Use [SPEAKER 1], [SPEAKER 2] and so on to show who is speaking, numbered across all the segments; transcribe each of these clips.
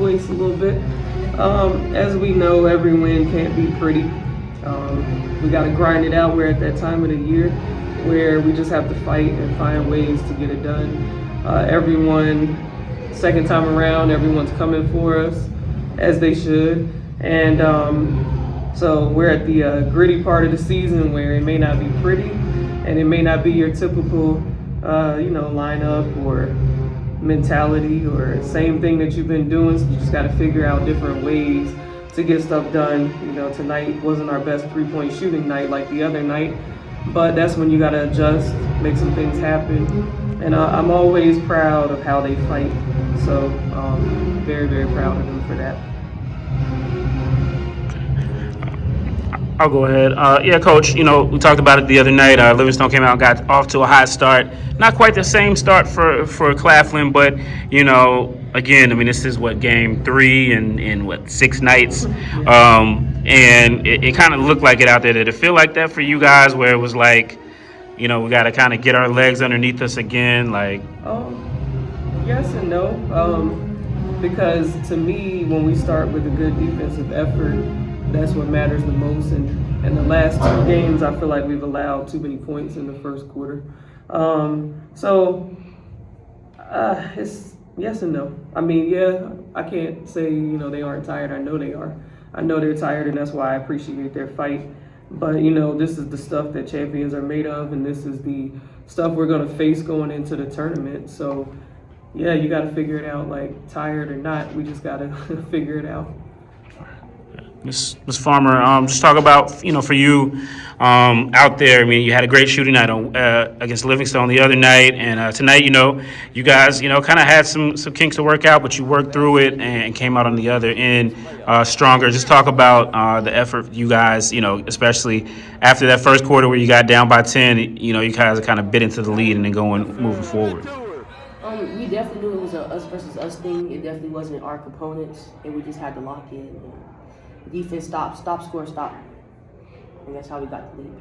[SPEAKER 1] voice a little bit. As we know, every win can't be pretty. We got to grind it out. We're at that time of the year where we just have to fight and find ways to get it done. Everyone, second time around, everyone's coming for us, as they should. And so we're at the gritty part of the season where it may not be pretty, and it may not be your typical, lineup or mentality or same thing that you've been doing. So you just got to figure out different ways to get stuff done. Tonight wasn't our best three-point shooting night like the other night, but that's when you got to adjust, make some things happen. And I'm always proud of how they fight. So very, very proud of them for that.
[SPEAKER 2] I'll go ahead. Yeah, Coach, we talked about it the other night. Livingstone came out and got off to a hot start. Not quite the same start for Claflin, but, again, this is game 3 in 6 nights. And it kind of looked like it out there. Did it feel like that for you guys where it was like, we got to kind of get our legs underneath us again?
[SPEAKER 1] Yes and no. Because to me, when we start with a good defensive effort, that's what matters the most. And in the last 2 games, I feel like we've allowed too many points in the first quarter. It's yes and no. I can't say, they aren't tired. I know they are. I know they're tired, and that's why I appreciate their fight. But, this is the stuff that champions are made of, and this is the stuff we're going to face going into the tournament. So, yeah, you got to figure it out, tired or not. We just got to figure it out.
[SPEAKER 2] Ms. Farmer, just talk about, for you out there. You had a great shooting night against Livingstone the other night, and tonight, you guys, kind of had some kinks to work out, but you worked through it and came out on the other end stronger. Just talk about the effort you guys, especially after that first quarter where you got down by 10, you guys kind of bit into the lead and then moving forward.
[SPEAKER 3] We definitely knew it was a us versus us thing. It definitely wasn't our components, and we just had to lock in. Defense stop, score, stop. And that's how we got the lead.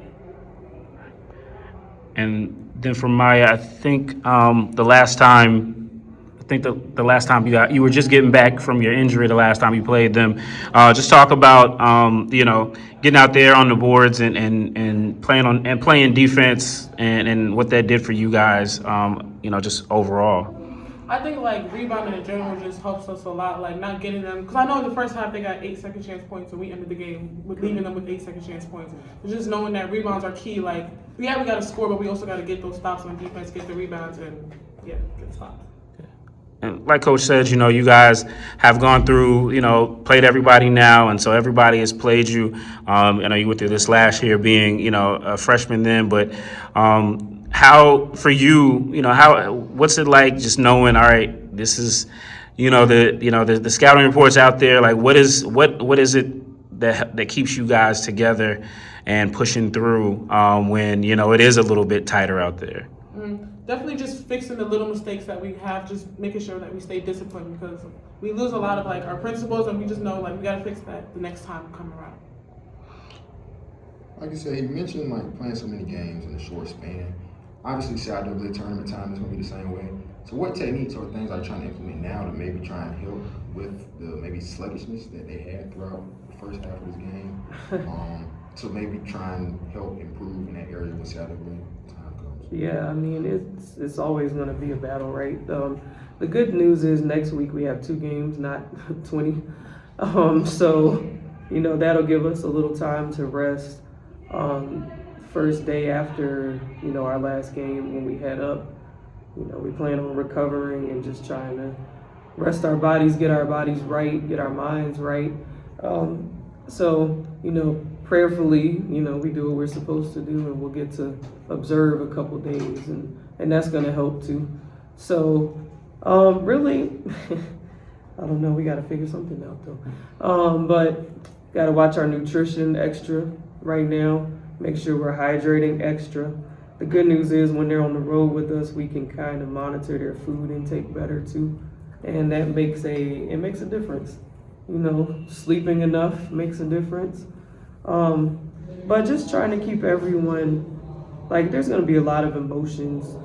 [SPEAKER 2] And then for Maia, I think the last time you were just getting back from your injury the last time you played them. Just talk about getting out there on the boards and playing defense and what that did for you guys. Just overall.
[SPEAKER 4] I think rebounding in general just helps us a lot, not getting them, because I know in the first half they got 8 second chance points and we ended the game with leaving them with 8 second chance points. So just knowing that rebounds are key, we got to score, but we also got to get those stops on defense, get the rebounds, and get stops.
[SPEAKER 2] And like Coach said, you guys have gone through, played everybody now, and so everybody has played you. I know you went through this last year being, a freshman then, but how for you, what's it like just knowing, all right, this is, the scouting reports out there, what is it that keeps you guys together and pushing through when, it is a little bit tighter out there?
[SPEAKER 4] Definitely just fixing the little mistakes that we have, just making sure that we stay disciplined, because we lose a lot of our principles, and we just know we got to fix that the next time we come around.
[SPEAKER 5] Like I said, he mentioned playing so many games in a short span. Obviously, CIAA tournament time is going to be the same way. So what techniques or things are you trying to implement now to maybe try and help with the maybe sluggishness that they had throughout the first half of this game? To maybe try and help improve in that area when CIAA time comes.
[SPEAKER 1] Yeah, it's always going to be a battle, right? The good news is next week we have 2 games, not 20. So, that'll give us a little time to rest. First day after, our last game when we head up, we plan on recovering and just trying to rest our bodies, get our bodies right, get our minds right. So, prayerfully, we do what we're supposed to do, and we'll get to observe a couple days, and that's going to help too. So, really, I don't know, we got to figure something out though. But got to watch our nutrition extra right now. Make sure we're hydrating extra. The good news is when they're on the road with us, we can kind of monitor their food intake better too. And that makes a difference. Sleeping enough makes a difference. But just trying to keep everyone, there's going to be a lot of emotions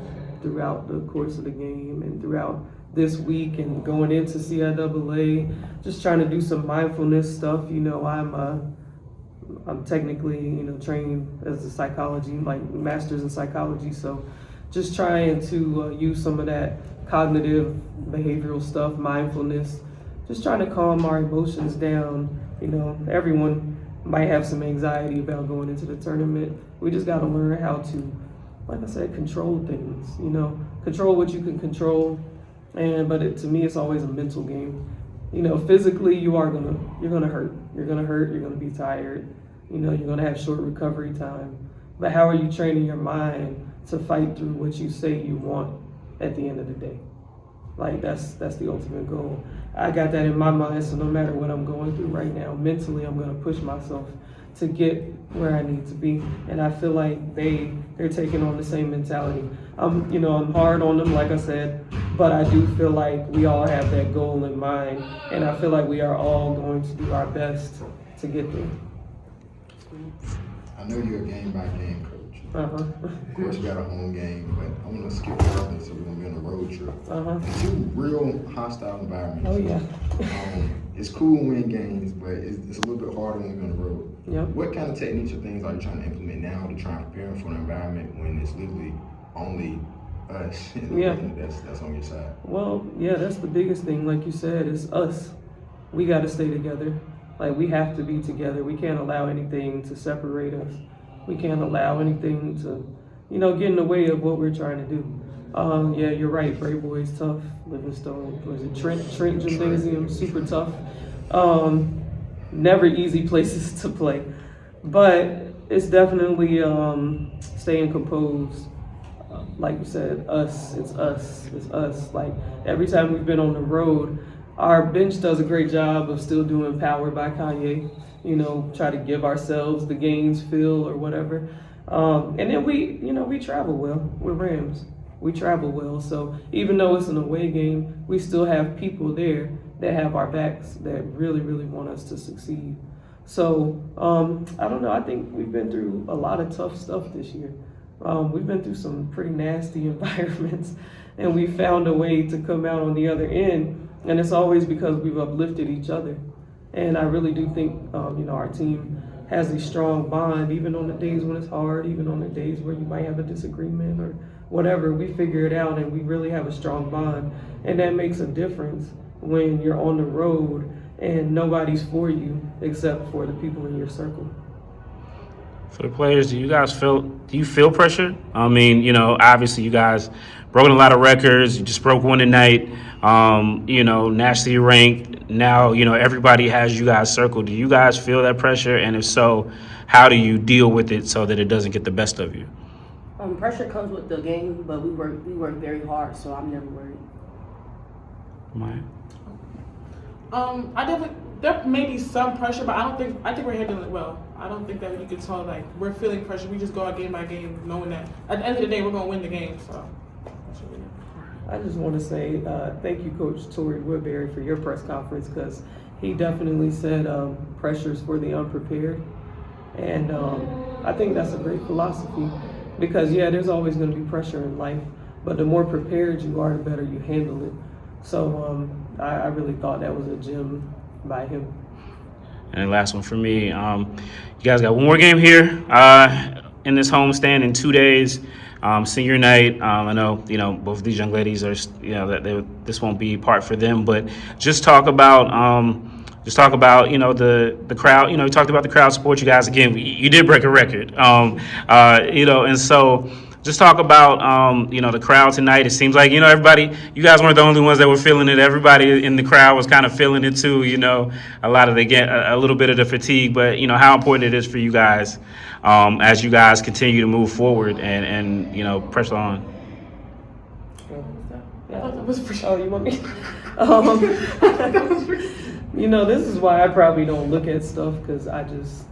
[SPEAKER 1] throughout the course of the game and throughout this week and going into CIAA, just trying to do some mindfulness stuff. You know, I'm technically, you know, trained as a psychology, like master's in psychology. So just trying to use some of that cognitive behavioral stuff, mindfulness, just trying to calm our emotions down. You know, everyone might have some anxiety about going into the tournament. We just got to learn how to, like I said, control things, you know, control what you can control. But to me, it's always a mental game. You know, physically, you're gonna hurt. You're gonna be tired. You know, you're gonna have short recovery time. But how are you training your mind to fight through what you say you want at the end of the day? Like, that's the ultimate goal. I got that in my mind, so no matter what I'm going through right now, mentally, I'm gonna push myself to get where I need to be. And I feel like they're taking on the same mentality. I'm hard on them, like I said, but I do feel like we all have that goal in mind, and I feel like we are all going to do our best to get there.
[SPEAKER 5] I know you're a game-by-game coach. Of course, we got a home game, but I want to skip further, so we're going to be on a road trip. And two real hostile environments.
[SPEAKER 1] Oh, yeah.
[SPEAKER 5] It's cool winning games, but it's a little bit harder when we're on the road.
[SPEAKER 1] Yep.
[SPEAKER 5] What kind of techniques or things are you trying to implement now to try and prepare for an environment when it's literally only us that's on your side?
[SPEAKER 1] Well, yeah, that's the biggest thing. Like you said, it's us. We got to stay together. Like, we have to be together. We can't allow anything to separate us. We can't allow anything to, get in the way of what we're trying to do. Yeah, you're right. Brave Boys tough. Livingstone, was it Trent Gymnasium, super tough. Never easy places to play, but it's definitely staying composed. Like you said, it's us. Like, every time we've been on the road, our bench does a great job of still doing Powered by Kanye. Try to give ourselves the gains feel or whatever. And then we travel well. We're Rams. We travel well. So even though it's an away game, we still have people there that have our backs that really, really want us to succeed. So I don't know. I think we've been through a lot of tough stuff this year. We've been through some pretty nasty environments, and we found a way to come out on the other end. And it's always because we've uplifted each other. And I really do think, our team has a strong bond, even on the days when it's hard, even on the days where you might have a disagreement or whatever. We figure it out, and we really have a strong bond. And that makes a difference when you're on the road and nobody's for you except for the people in your circle.
[SPEAKER 2] For the players, do you feel pressure? I mean, obviously you guys broken a lot of records. You just broke one tonight. Nationally ranked. Now, everybody has you guys circled. Do you guys feel that pressure? And if so, how do you deal with it so that it doesn't get the best of you?
[SPEAKER 3] Pressure comes with the game, but we work very hard, so I'm never worried.
[SPEAKER 2] Maya?
[SPEAKER 4] There may be some pressure, but I think we're handling it well. I don't think that you can tell, like, we're feeling pressure. We just go out game by game knowing that at the end of the day we're going to win the game. So that's what we do.
[SPEAKER 1] I just want to say thank you, Coach Torrey Woodbury, for your press conference, because he definitely said pressures for the unprepared. And I think that's a great philosophy because, there's always going to be pressure in life, but the more prepared you are, the better you handle it. So I really thought that was a gem by him.
[SPEAKER 2] And last one for me. You guys got one more game here in this homestand in 2 days. Senior night. I know both of these young ladies are this won't be part for them, but just talk about the crowd. You talked about the crowd support you guys again. You did break a record. And so just talk about the crowd tonight. It seems like everybody. You guys weren't the only ones that were feeling it. Everybody in the crowd was kind of feeling it too. A lot of a little bit of the fatigue, but how important it is for you guys as you guys continue to move forward and press on.
[SPEAKER 1] Oh, you want me? This is why I probably don't look at stuff, because I just,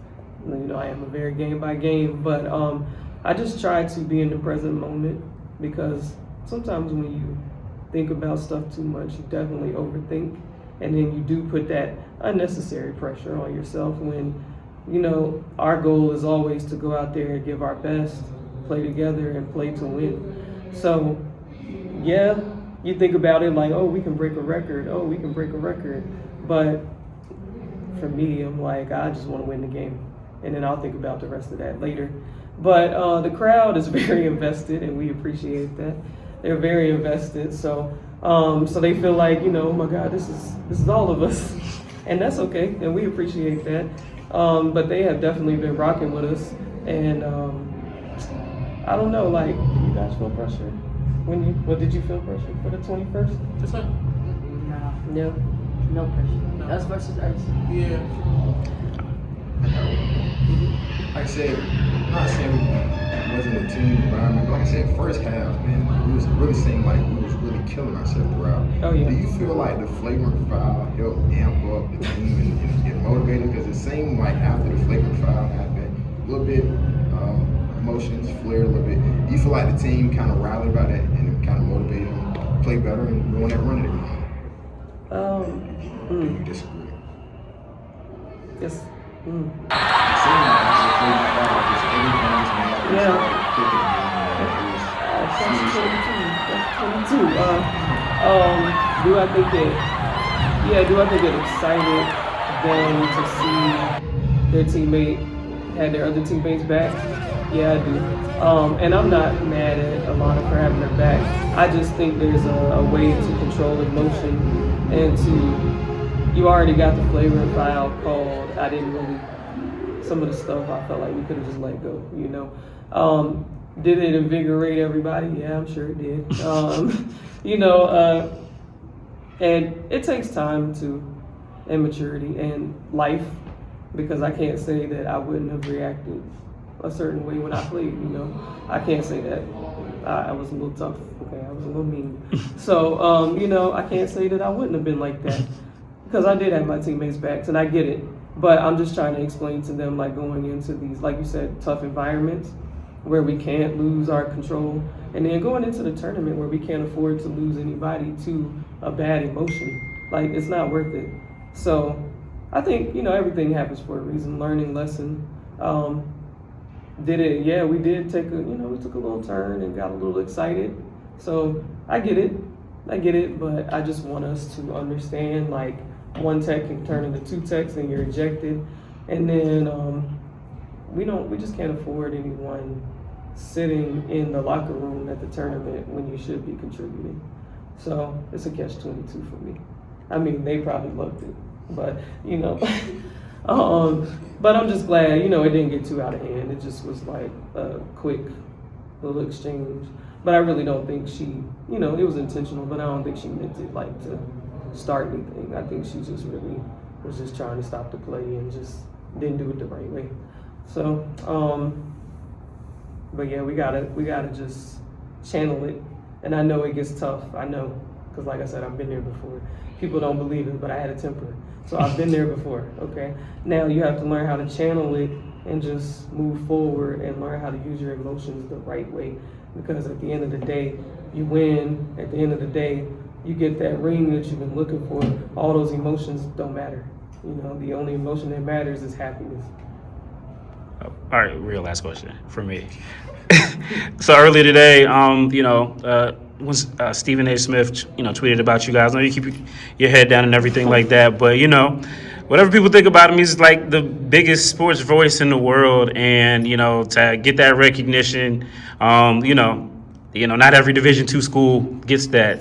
[SPEAKER 1] I am a very game by game, but I just try to be in the present moment, because sometimes when you think about stuff too much, you definitely overthink, and then you do put that unnecessary pressure on yourself when, our goal is always to go out there and give our best, play together, and play to win. So, you think about it like, oh, we can break a record. Oh, we can break a record. But for me, I'm like, I just want to win the game. And then I'll think about the rest of that later. But the crowd is very invested, and we appreciate that. They're very invested. So so they feel like, oh my God, this is all of us. And that's okay, and we appreciate that. But they have definitely been rocking with us. And I don't know, like, do you guys feel pressure? What did you feel pressure for the 21st?
[SPEAKER 4] Just like,
[SPEAKER 3] Nah,
[SPEAKER 1] Yeah.
[SPEAKER 3] no pressure. Us versus us.
[SPEAKER 4] yeah.
[SPEAKER 5] Like I said, I'm not saying it wasn't a team environment, but like I said, first half, man, it was really seemed like we was really killing ourselves throughout.
[SPEAKER 1] Oh, yeah.
[SPEAKER 5] Do you feel like the flagrant foul helped amp up the team and get motivated? Because it seemed like after the flagrant foul happened, a little bit emotions flared a little bit. Do you feel like the team kind of rallied about that and it kind of motivated them to play better and go on that run that they're on? Do you disagree?
[SPEAKER 1] Yes.
[SPEAKER 5] It seemed like after the flagrant foul, just everything was mad.
[SPEAKER 1] Yeah.
[SPEAKER 5] That's
[SPEAKER 1] That's 22. Do I think it excited them to see their teammate had their other teammates back? Yeah, I do. And I'm not mad at Alana for having her back. I just think there's a way to control emotion and you already got the flagrant foul called. I didn't really, some of the stuff I felt like we could have just let go, Did it invigorate everybody? Yeah, I'm sure it did. And it takes time and maturity and life, because I can't say that I wouldn't have reacted a certain way when I played, I can't say that. I was a little tough, okay, I was a little mean. So, I can't say that I wouldn't have been like that, because I did have my teammates' backs, and I get it. But I'm just trying to explain to them, like, going into these, like you said, tough environments where we can't lose our control, and then going into the tournament where we can't afford to lose anybody to a bad emotion. Like, it's not worth it. So I think, everything happens for a reason, learning lesson. We did take we took a little turn and got a little excited. So I get it, but I just want us to understand, like, one tech can turn into two techs and you're ejected. And then we just can't afford anyone sitting in the locker room at the tournament when you should be contributing. So it's a catch-22 for me. I mean, they probably loved it, but but I'm just glad, it didn't get too out of hand. It just was like a quick little exchange. But I really don't think she, it was intentional, but I don't think she meant it like to start anything. I think she just really was just trying to stop the play and just didn't do it the right way. So, but yeah, we gotta just channel it. And I know it gets tough. I know, because like I said, I've been there before. People don't believe it, but I had a temper. So I've been there before, okay? Now you have to learn how to channel it and just move forward and learn how to use your emotions the right way. Because at the end of the day, you win. At the end of the day, you get that ring that you've been looking for. All those emotions don't matter. The only emotion that matters is happiness.
[SPEAKER 2] All right, real last question for me. So earlier today, when Stephen A. Smith, tweeted about you guys. I know you keep your head down and everything like that, but whatever people think about him, he's like the biggest sports voice in the world, and to get that recognition, not every Division II school gets that.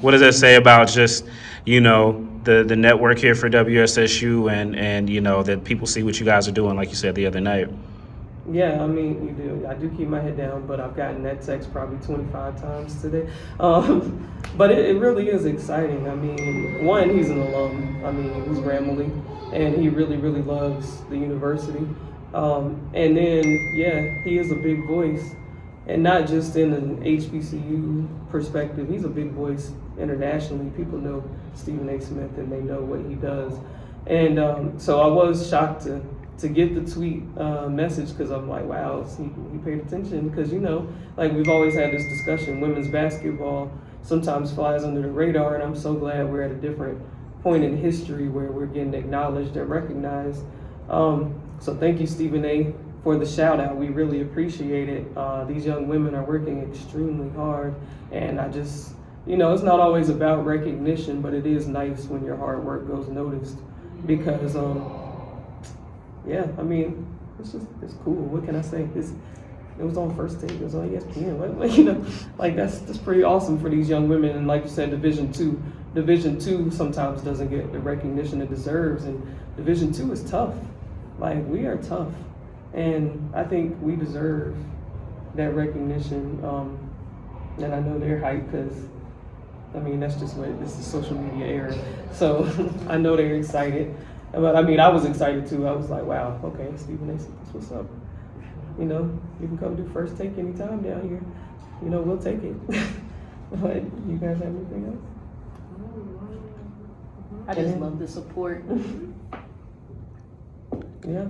[SPEAKER 2] What does that say about just the network here for WSSU and that people see what you guys are doing, like you said the other night?
[SPEAKER 1] Yeah, I mean, we do. I do keep my head down, but I've gotten that text probably 25 times today. But it really is exciting. I mean, one, he's an alum. I mean, he's Ramley, and he really, really loves the university. And then, he is a big voice, and not just in an HBCU perspective. He's a big voice internationally. People know Stephen A. Smith, and they know what he does. And so I was shocked to get the tweet message, because I'm like, wow, he paid attention, because like we've always had this discussion, women's basketball sometimes flies under the radar, and I'm so glad we're at a different point in history where we're getting acknowledged and recognized. So thank you, Stephen A., for the shout out. We really appreciate it. These young women are working extremely hard, and you know, it's not always about recognition, but it is nice when your hard work goes noticed because, yeah, I mean, it's cool. What can I say? It was on First Take. It was on ESPN. What, you know, like that's pretty awesome for these young women. And like you said, Division two sometimes doesn't get the recognition it deserves, and Division II is tough. Like we are tough, and I think we deserve that recognition. And I know they're hyped because, I mean, that's just what this is social media era. So I know they're excited. But I mean, I was excited too. I was like, wow, okay, Stephen A. that's what's up. You know, you can come do First Take anytime down here. You know, we'll take it. But you guys have anything else?
[SPEAKER 3] I just love the support.
[SPEAKER 1] Yeah.